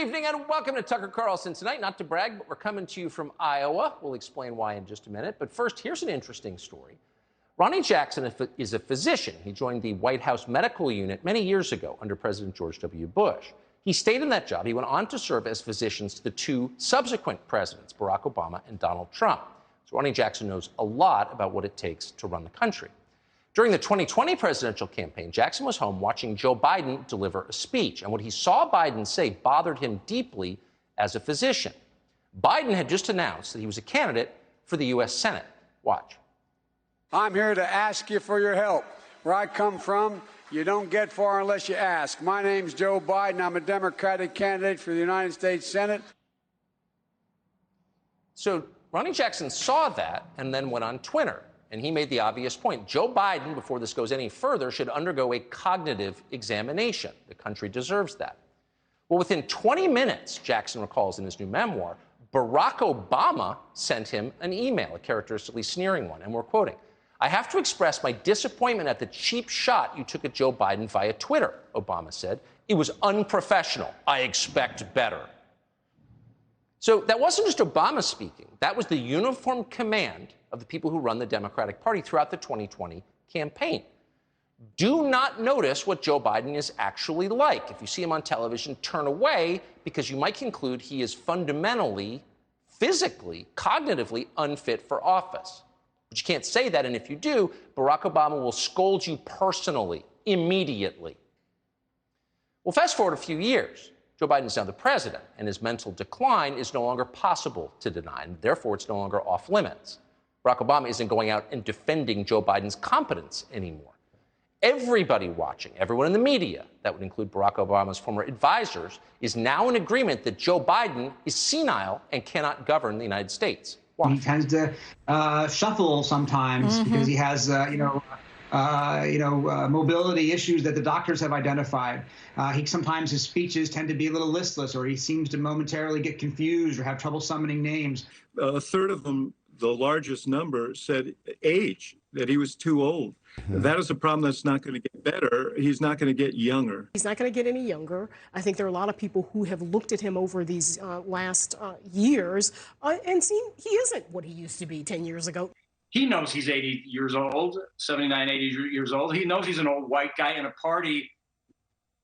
evening and welcome to Tucker Carlson Tonight. Not to brag, but we're coming to you from Iowa. We'll explain why in just a minute. But first, here's an interesting story. Ronny Jackson is a physician. He joined the White House medical unit many years ago under President George W. Bush. He stayed in that job. He went on to serve as physicians to the two subsequent presidents, Barack Obama and Donald Trump. So Ronny Jackson knows a lot about what it takes to run the country. During the 2020 presidential campaign, Jackson was home watching Joe Biden deliver a speech, and what he saw Biden say bothered him deeply as a physician. Biden had just announced that he was a candidate for the U.S. Senate. Watch. I'm here to ask you for your help. Where I come from, you don't get far unless you ask. My name's Joe Biden. I'm a Democratic candidate for the United States Senate. So Ronny Jackson saw that and then went on Twitter. And he made the obvious point. Joe Biden, before this goes any further, should undergo a cognitive examination. The country deserves that. Well, within 20 minutes, Jackson recalls in his new memoir, Barack Obama sent him an email, a characteristically sneering one, and we're quoting, "I have to express my disappointment at the cheap shot you took at Joe Biden via Twitter," Obama said. "It was unprofessional. I expect better." So that wasn't just Obama speaking. That was the uniform command of the people who run the Democratic Party throughout the 2020 campaign. Do not notice what Joe Biden is actually like. If you see him on television, turn away because you might conclude he is fundamentally, physically, cognitively unfit for office. But you can't say that, and if you do, Barack Obama will scold you personally, immediately. Well, fast forward a few years. Joe Biden is now the president, and his mental decline is no longer possible to deny, and therefore it's no longer off limits. Barack Obama isn't going out and defending Joe Biden's competence anymore. Everybody watching, everyone in the media, that would include Barack Obama's former advisors, is now in agreement that Joe Biden is senile and cannot govern the United States. Why? He tends to shuffle sometimes because he has, mobility issues that the doctors have identified. Sometimes his speeches tend to be a little listless, or he seems to momentarily get confused or have trouble summoning names. A third of them, the largest number, said age, that he was too old. That is a problem that's not going to get better. He's not going to get younger. He's not going to get any younger. I think there are a lot of people who have looked at him over these last years and seen he isn't what he used to be 10 years ago. He knows he's 80 years old, 79, 80 years old. He knows he's an old white guy in a party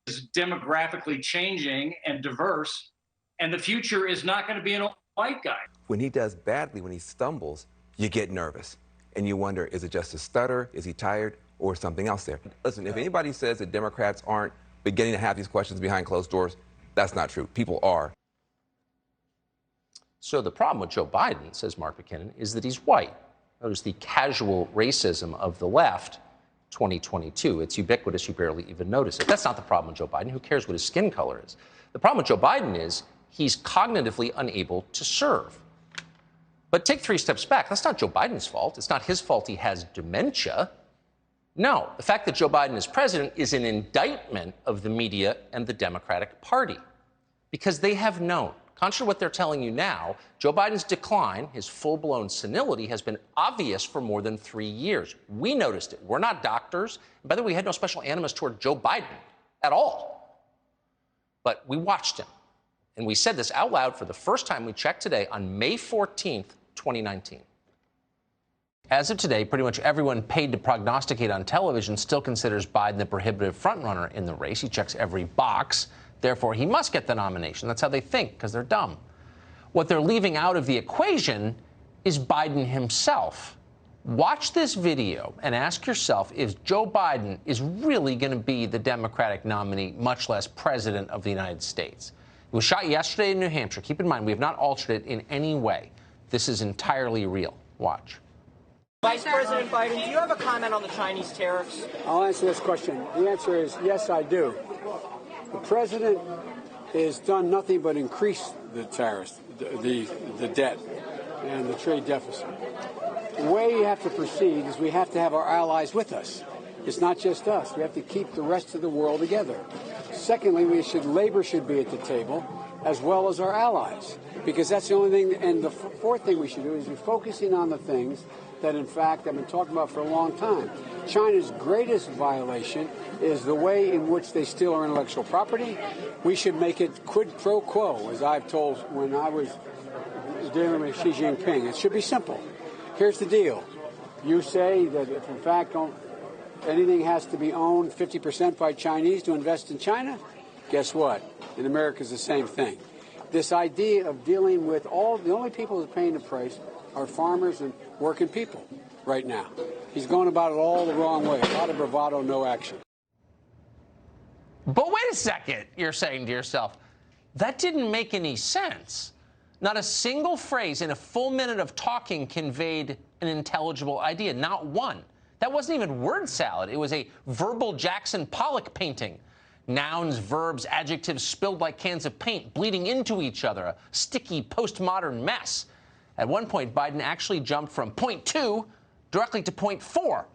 that is demographically changing and diverse, and the future is not going to be an old white guy. When he does badly, when he stumbles, you get nervous. And you wonder, is it just a stutter? Is he tired? Or something else there? Listen, if anybody says that Democrats aren't beginning to have these questions behind closed doors, that's not true. People are. So the problem with Joe Biden, says Mark McKinnon, is that he's white. Notice the casual racism of the left, 2022. It's ubiquitous. You barely even notice it. That's not the problem with Joe Biden. Who cares what his skin color is? The problem with Joe Biden is he's cognitively unable to serve. But take 3 steps back. That's not Joe Biden's fault. It's not his fault he has dementia. No, the fact that Joe Biden is president is an indictment of the media and the Democratic Party, because they have known, contrary to what they're telling you now, Joe Biden's decline, his full-blown senility, has been obvious for more than 3 years. We noticed it. We're not doctors. And by the way, we had no special animus toward Joe Biden at all. But we watched him. And we said this out loud for the first time we checked today on May 14th, 2019. As of today, pretty much everyone paid to prognosticate on television still considers Biden the prohibitive frontrunner in the race. He checks every box. Therefore, he must get the nomination. That's how they think, because they're dumb. What they're leaving out of the equation is Biden himself. Watch this video and ask yourself if Joe Biden is really going to be the Democratic nominee, much less president of the United States. It was shot yesterday in New Hampshire. Keep in mind, we have not altered it in any way. This is entirely real. Watch. Vice President Biden, do you have a comment on the Chinese tariffs? I'll answer this question. The answer is yes, I do. The president has done nothing but increase the tariffs, the debt, and the trade deficit. The way you have to proceed is we have to have our allies with us. It's not just us. We have to keep the rest of the world together. Secondly, labor should be at the table, as well as our allies, because that's the only thing. And the fourth thing we should do is be focusing on the things that, in fact, I've been talking about for a long time. China's greatest violation is the way in which they steal our intellectual property. We should make it quid pro quo, as I've told when I was dealing with Xi Jinping. It should be simple. Here's the deal. You say that if, in fact, anything has to be owned 50% by Chinese to invest in China, guess what? In America, it's the same thing. This idea of dealing with the only people who are paying the price are farmers and working people right now. He's going about it all the wrong way. A lot of bravado, no action. But wait a second, you're saying to yourself, that didn't make any sense. Not a single phrase in a full minute of talking conveyed an intelligible idea, not one. That wasn't even word salad. It was a verbal Jackson Pollock painting. Nouns, verbs, adjectives spilled like cans of paint, bleeding into each other, a sticky postmodern mess. At one point, Biden actually jumped from point 2 directly to point 4.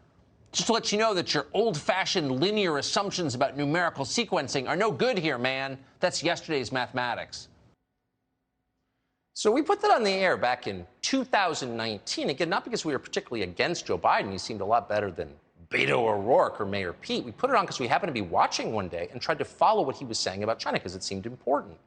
Just to let you know that your old-fashioned linear assumptions about numerical sequencing are no good here, man. That's yesterday's mathematics. So we put that on the air back in 2019. Again, not because we were particularly against Joe Biden. He seemed a lot better than Beto O'Rourke or Mayor Pete. We put it on because we happened to be watching one day and tried to follow what he was saying about China because it seemed important.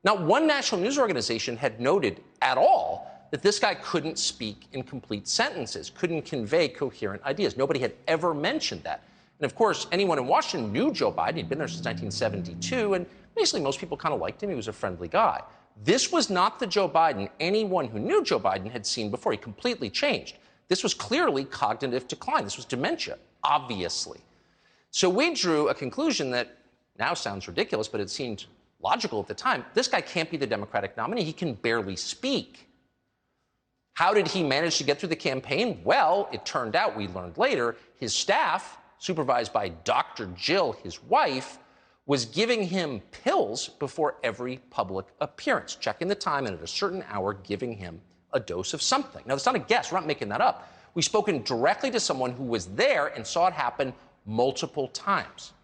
Not one national news organization had noted at all that this guy couldn't speak in complete sentences, couldn't convey coherent ideas. Nobody had ever mentioned that. And of course, anyone in Washington knew Joe Biden. He'd been there since 1972, and basically most people kind of liked him. He was a friendly guy. This was not the Joe Biden anyone who knew Joe Biden had seen before. He completely changed. This was clearly cognitive decline. This was dementia, obviously. So we drew a conclusion that now sounds ridiculous, but it seemed logical at the time. This guy can't be the Democratic nominee. He can barely speak. How did he manage to get through the campaign? Well, it turned out, we learned later, his staff, supervised by Dr. Jill, his wife, was giving him pills before every public appearance, checking the time and at a certain hour giving him a dose of something. Now, that's not a guess. We're not making that up. We've spoken directly to someone who was there and saw it happen multiple times.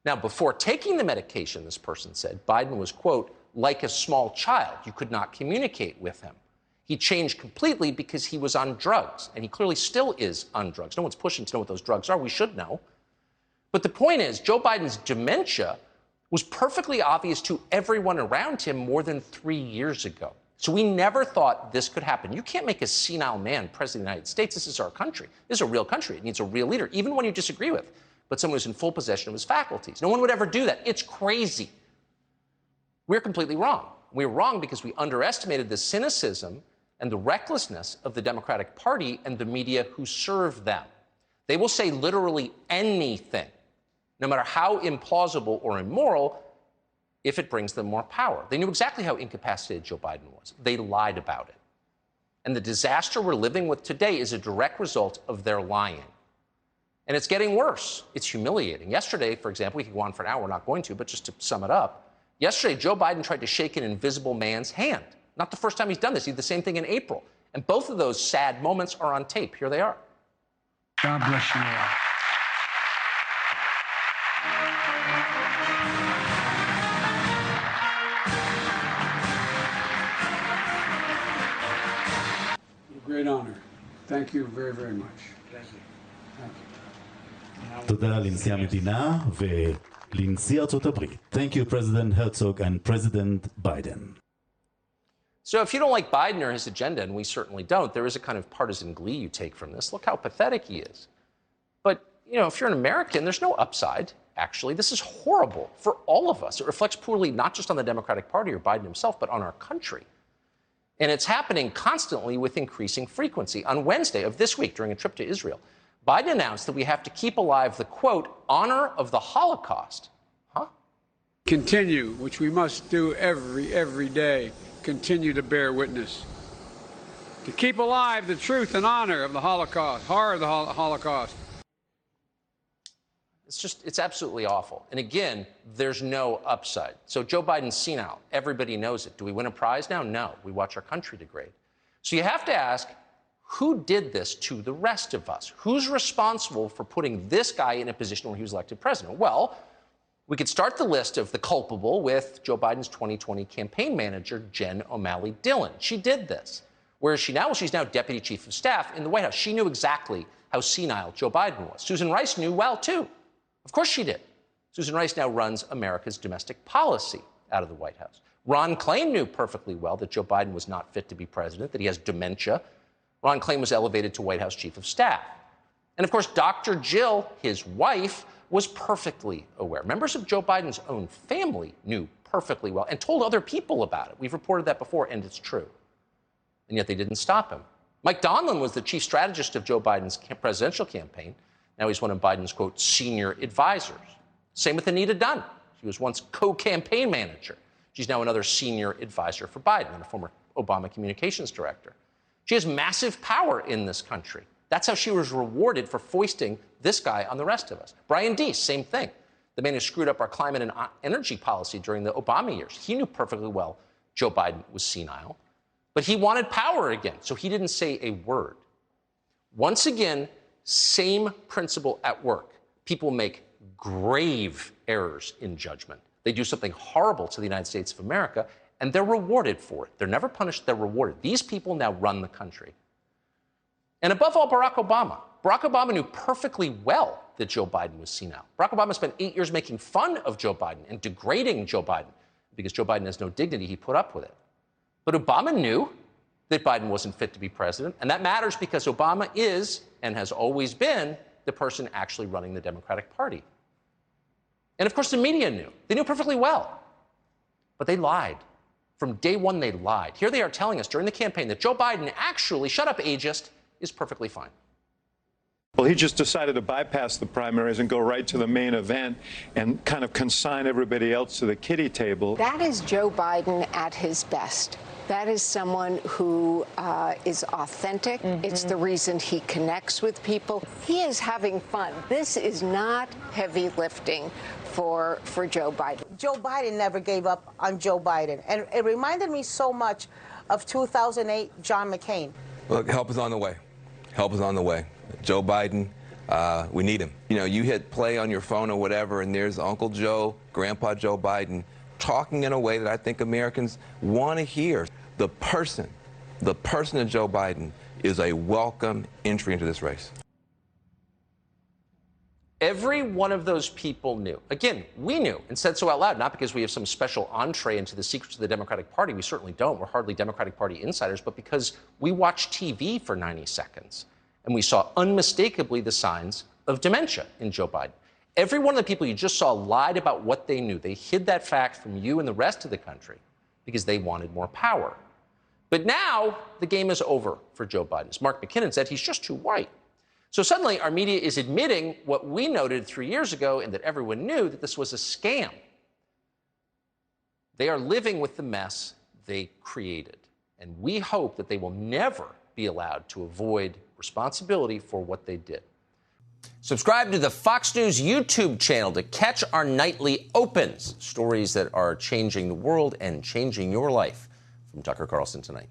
Now, before taking the medication, this person said, Biden was, quote, like a small child. You could not communicate with him. He changed completely because he was on drugs, and he clearly still is on drugs. No one's pushing to know what those drugs are. We should know. But the point is, Joe Biden's dementia was perfectly obvious to everyone around him more than 3 years ago. So we never thought this could happen. You can't make a senile man president of the United States. This is our country. This is a real country. It needs a real leader, even one you disagree with, but someone who's in full possession of his faculties. No one would ever do that. It's crazy. We're completely wrong. We're wrong because we underestimated the cynicism and the recklessness of the Democratic Party and the media who serve them. They will say literally anything, no matter how implausible or immoral, if it brings them more power. They knew exactly how incapacitated Joe Biden was. They lied about it. And the disaster we're living with today is a direct result of their lying. And it's getting worse. It's humiliating. Yesterday, for example, we could go on for an hour, we're not going to, but just to sum it up, yesterday, Joe Biden tried to shake an invisible man's hand. Not the first time he's done this. He did the same thing in April. And both of those sad moments are on tape. Here they are. God bless you all. Great honor. Thank you very, very much. Thank you. Thank you. תודה לנשיא המדינה ולנשיא ארצות הברית. Thank you, President Herzog and President Biden. So if you don't like Biden or his agenda, and we certainly don't, there is a kind of partisan glee you take from this. Look how pathetic he is. But, you know, if you're an American, there's no upside, actually. This is horrible for all of us. It reflects poorly not just on the Democratic Party or Biden himself, but on our country. And it's happening constantly with increasing frequency. On Wednesday of this week, during a trip to Israel, Biden announced that we have to keep alive the, quote, honor of the Holocaust. Huh? Continue, which we must do every day. Continue to bear witness. To keep alive the truth and honor of the Holocaust, horror of the Holocaust. It's absolutely awful. And again, there's no upside. So Joe Biden's senile. Everybody knows it. Do we win a prize now? No. We watch our country degrade. So you have to ask, who did this to the rest of us? Who's responsible for putting this guy in a position where he was elected president? Well, we could start the list of the culpable with Joe Biden's 2020 campaign manager, Jen O'Malley Dillon. She did this. Where is she now? Well, she's now deputy chief of staff in the White House. She knew exactly how senile Joe Biden was. Susan Rice knew well, too. Of course she did. Susan Rice now runs America's domestic policy out of the White House. Ron Klain knew perfectly well that Joe Biden was not fit to be president, that he has dementia. Ron Klain was elevated to White House chief of staff. And of course, Dr. Jill, his wife, was perfectly aware. Members of Joe Biden's own family knew perfectly well and told other people about it. We've reported that before, and it's true. And yet they didn't stop him. Mike Donlin was the chief strategist of Joe Biden's presidential campaign. Now he's one of Biden's, quote, senior advisors. Same with Anita Dunn. She was once co-campaign manager. She's now another senior advisor for Biden and a former Obama communications director. She has massive power in this country. That's how she was rewarded for foisting this guy on the rest of us. Brian Deese, same thing. The man who screwed up our climate and energy policy during the Obama years. He knew perfectly well Joe Biden was senile, but he wanted power again, so he didn't say a word. Once again, same principle at work. People make grave errors in judgment. They do something horrible to the United States of America, and they're rewarded for it. They're never punished, they're rewarded. These people now run the country. And above all, Barack Obama. Barack Obama knew perfectly well that Joe Biden was senile. Barack Obama spent 8 years making fun of Joe Biden and degrading Joe Biden because Joe Biden has no dignity. He put up with it. But Obama knew that Biden wasn't fit to be president, and that matters because Obama is, and has always been, the person actually running the Democratic Party. And of course, the media knew. They knew perfectly well. But they lied. From day one, they lied. Here they are telling us during the campaign that Joe Biden actually, shut up, ageist, is perfectly fine. Well, he just decided to bypass the primaries and go right to the main event and kind of consign everybody else to the kiddie table. That is Joe Biden at his best. That is someone who is authentic. It's the reason he connects with people. He is having fun. This is not heavy lifting for Joe Biden. Joe Biden never gave up on Joe Biden. And it reminded me so much of 2008 John McCain. Look, help is on the way. Help is on the way. Joe Biden, we need him. You know, you hit play on your phone or whatever, and there's Uncle Joe, Grandpa Joe Biden, talking in a way that I think Americans want to hear. The person of Joe Biden is a welcome entry into this race. Every one of those people knew. Again, we knew and said so out loud, not because we have some special entree into the secrets of the Democratic Party. We certainly don't. We're hardly Democratic Party insiders, but because we watched TV for 90 seconds and we saw unmistakably the signs of dementia in Joe Biden. Every one of the people you just saw lied about what they knew. They hid that fact from you and the rest of the country because they wanted more power. But now the game is over for Joe Biden. As Mark McKinnon said, he's just too white. So suddenly our media is admitting what we noted 3 years ago and that everyone knew, that this was a scam. They are living with the mess they created. And we hope that they will never be allowed to avoid responsibility for what they did. Subscribe to the Fox News YouTube channel to catch our nightly opens, stories that are changing the world and changing your life. From Tucker Carlson Tonight.